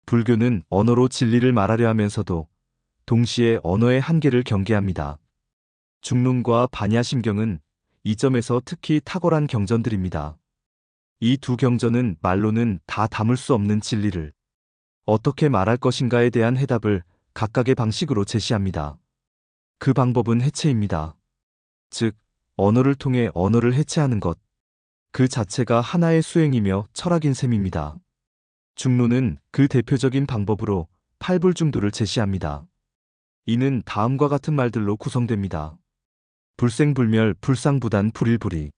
불교는 언어로 진리를 말하려 하면서도 동시에 언어의 한계를 경계합니다. 중론과 반야심경은 이 점에서 특히 탁월한 경전들입니다. 이 두 경전은 말로는 다 담을 수 없는 진리를 어떻게 말할 것인가에 대한 해답을 각각의 방식으로 제시합니다. 그 방법은 해체입니다. 즉, 언어를 통해 언어를 해체하는 것, 그 자체가 하나의 수행이며 철학인 셈입니다. 중론은 그 대표적인 방법으로 팔불중도를 제시합니다. 이는 다음과 같은 말들로 구성됩니다. 불생불멸, 불상부단, 불일불이,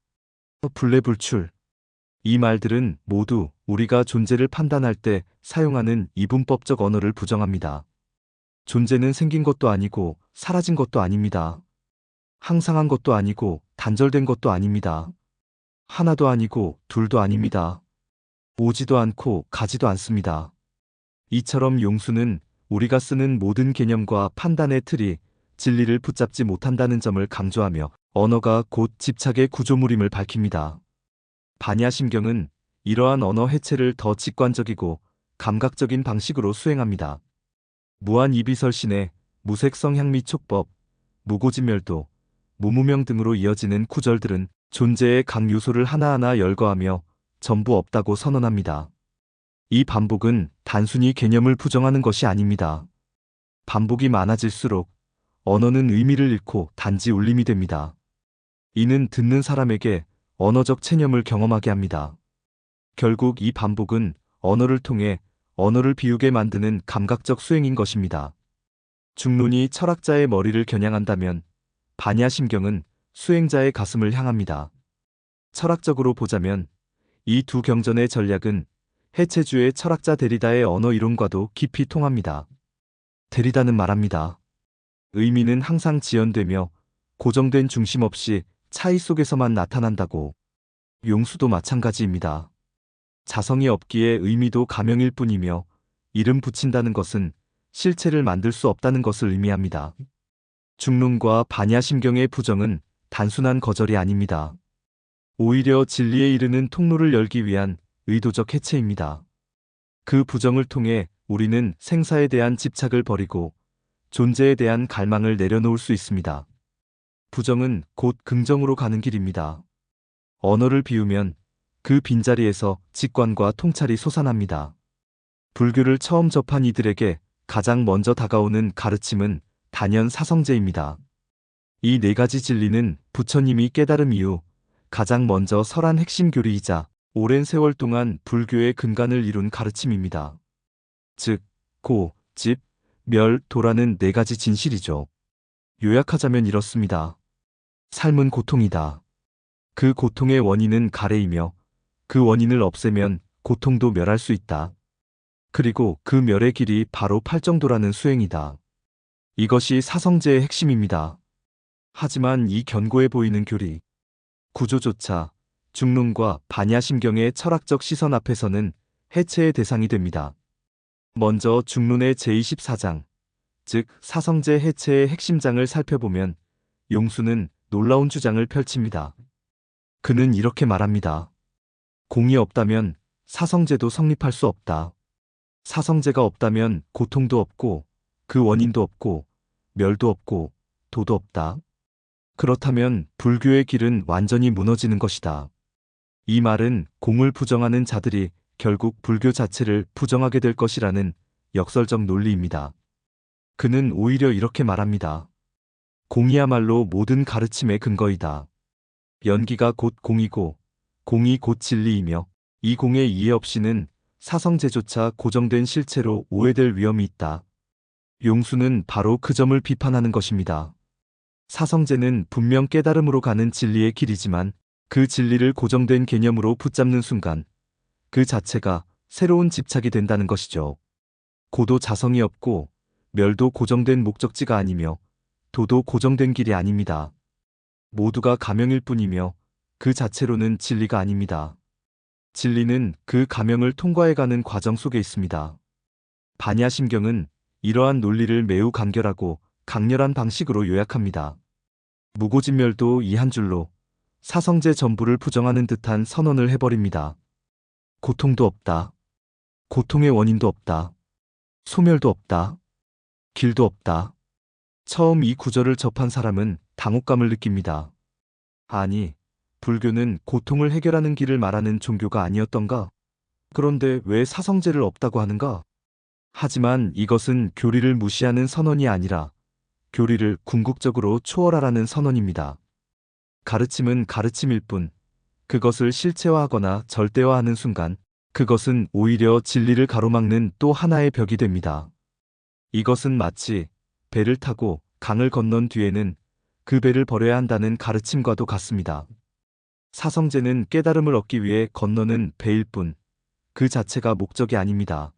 불내불출. 이 말들은 모두 우리가 존재를 판단할 때 사용하는 이분법적 언어를 부정합니다. 존재는 생긴 것도 아니고 사라진 것도 아닙니다. 항상한 것도 아니고 단절된 것도 아닙니다. 하나도 아니고 둘도 아닙니다. 오지도 않고 가지도 않습니다. 이처럼 용수는 우리가 쓰는 모든 개념과 판단의 틀이 진리를 붙잡지 못한다는 점을 강조하며 언어가 곧 집착의 구조물임을 밝힙니다. 반야심경은 이러한 언어 해체를 더 직관적이고 감각적인 방식으로 수행합니다. 무한이비설신의 무색성향미촉법, 무고진멸도, 무무명 등으로 이어지는 구절들은 존재의 각 요소를 하나하나 열거하며 전부 없다고 선언합니다. 이 반복은 단순히 개념을 부정하는 것이 아닙니다. 반복이 많아질수록 언어는 의미를 잃고 단지 울림이 됩니다. 이는 듣는 사람에게 언어적 체념을 경험하게 합니다. 결국 이 반복은 언어를 통해 언어를 비우게 만드는 감각적 수행인 것입니다. 중론이 철학자의 머리를 겨냥한다면 반야심경은 수행자의 가슴을 향합니다. 철학적으로 보자면 이 두 경전의 전략은 해체주의 철학자 데리다의 언어 이론과도 깊이 통합니다. 데리다는 말합니다. 의미는 항상 지연되며 고정된 중심 없이 차이 속에서만 나타난다고. 용수도 마찬가지입니다. 자성이 없기에 의미도 가명일 뿐이며 이름 붙인다는 것은 실체를 만들 수 없다는 것을 의미합니다. 중론과 반야심경의 부정은 단순한 거절이 아닙니다. 오히려 진리에 이르는 통로를 열기 위한 의도적 해체입니다. 그 부정을 통해 우리는 생사에 대한 집착을 버리고 존재에 대한 갈망을 내려놓을 수 있습니다. 부정은 곧 긍정으로 가는 길입니다. 언어를 비우면 그 빈자리에서 직관과 통찰이 솟아납니다. 불교를 처음 접한 이들에게 가장 먼저 다가오는 가르침은 단연 사성제입니다. 이 네 가지 진리는 부처님이 깨달음 이후 가장 먼저 설한 핵심 교리이자 오랜 세월 동안 불교의 근간을 이룬 가르침입니다. 즉, 고, 집, 멸, 도라는 네 가지 진실이죠. 요약하자면 이렇습니다. 삶은 고통이다. 그 고통의 원인은 가래이며 그 원인을 없애면 고통도 멸할 수 있다. 그리고 그 멸의 길이 바로 팔정도라는 수행이다. 이것이 사성제의 핵심입니다. 하지만 이 견고해 보이는 교리, 구조조차 중론과 반야심경의 철학적 시선 앞에서는 해체의 대상이 됩니다. 먼저 중론의 제24장, 즉 사성제 해체의 핵심장을 살펴보면 용수는 놀라운 주장을 펼칩니다. 그는 이렇게 말합니다. 공이 없다면 사성제도 성립할 수 없다. 사성제가 없다면 고통도 없고 그 원인도 없고 멸도 없고 도도 없다. 그렇다면 불교의 길은 완전히 무너지는 것이다. 이 말은 공을 부정하는 자들이 결국 불교 자체를 부정하게 될 것이라는 역설적 논리입니다. 그는 오히려 이렇게 말합니다. 공이야말로 모든 가르침의 근거이다. 연기가 곧 공이고 공이 곧 진리이며 이 공의 이해 없이는 사성제조차 고정된 실체로 오해될 위험이 있다. 용수는 바로 그 점을 비판하는 것입니다. 사성제는 분명 깨달음으로 가는 진리의 길이지만 그 진리를 고정된 개념으로 붙잡는 순간 그 자체가 새로운 집착이 된다는 것이죠. 고도 자성이 없고 멸도 고정된 목적지가 아니며 도도 고정된 길이 아닙니다. 모두가 가명일 뿐이며 그 자체로는 진리가 아닙니다. 진리는 그 가명을 통과해가는 과정 속에 있습니다. 반야심경은 이러한 논리를 매우 간결하고 강렬한 방식으로 요약합니다. 무고진멸도 이 한 줄로 사성제 전부를 부정하는 듯한 선언을 해버립니다. 고통도 없다. 고통의 원인도 없다. 소멸도 없다. 길도 없다. 처음 이 구절을 접한 사람은 당혹감을 느낍니다. 아니, 불교는 고통을 해결하는 길을 말하는 종교가 아니었던가? 그런데 왜 사성제를 없다고 하는가? 하지만 이것은 교리를 무시하는 선언이 아니라 교리를 궁극적으로 초월하라는 선언입니다. 가르침은 가르침일 뿐, 그것을 실체화하거나 절대화하는 순간, 그것은 오히려 진리를 가로막는 또 하나의 벽이 됩니다. 이것은 마치 배를 타고 강을 건넌 뒤에는 그 배를 버려야 한다는 가르침과도 같습니다. 사성제는 깨달음을 얻기 위해 건너는 배일 뿐, 그 자체가 목적이 아닙니다.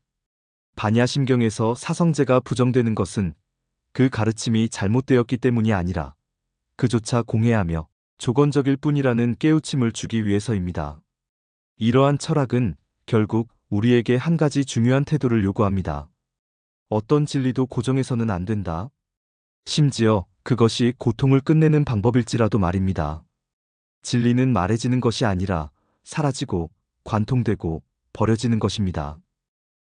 반야심경에서 사성제가 부정되는 것은 그 가르침이 잘못되었기 때문이 아니라 그조차 공해하며 조건적일 뿐이라는 깨우침을 주기 위해서입니다. 이러한 철학은 결국 우리에게 한 가지 중요한 태도를 요구합니다. 어떤 진리도 고정해서는 안 된다. 심지어 그것이 고통을 끝내는 방법일지라도 말입니다. 진리는 말해지는 것이 아니라 사라지고 관통되고 버려지는 것입니다.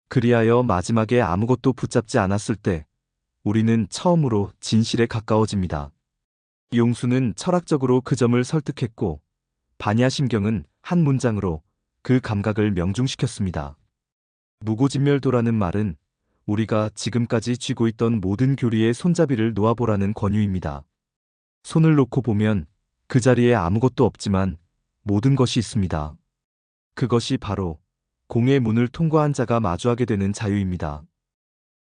그리하여 마지막에 아무것도 붙잡지 않았을 때 우리는 처음으로 진실에 가까워집니다. 용수는 철학적으로 그 점을 설득했고 반야심경은 한 문장으로 그 감각을 명중시켰습니다. 무고진멸도라는 말은 우리가 지금까지 쥐고 있던 모든 교리의 손잡이를 놓아보라는 권유입니다. 손을 놓고 보면 그 자리에 아무것도 없지만 모든 것이 있습니다. 그것이 바로 공의 문을 통과한 자가 마주하게 되는 자유입니다.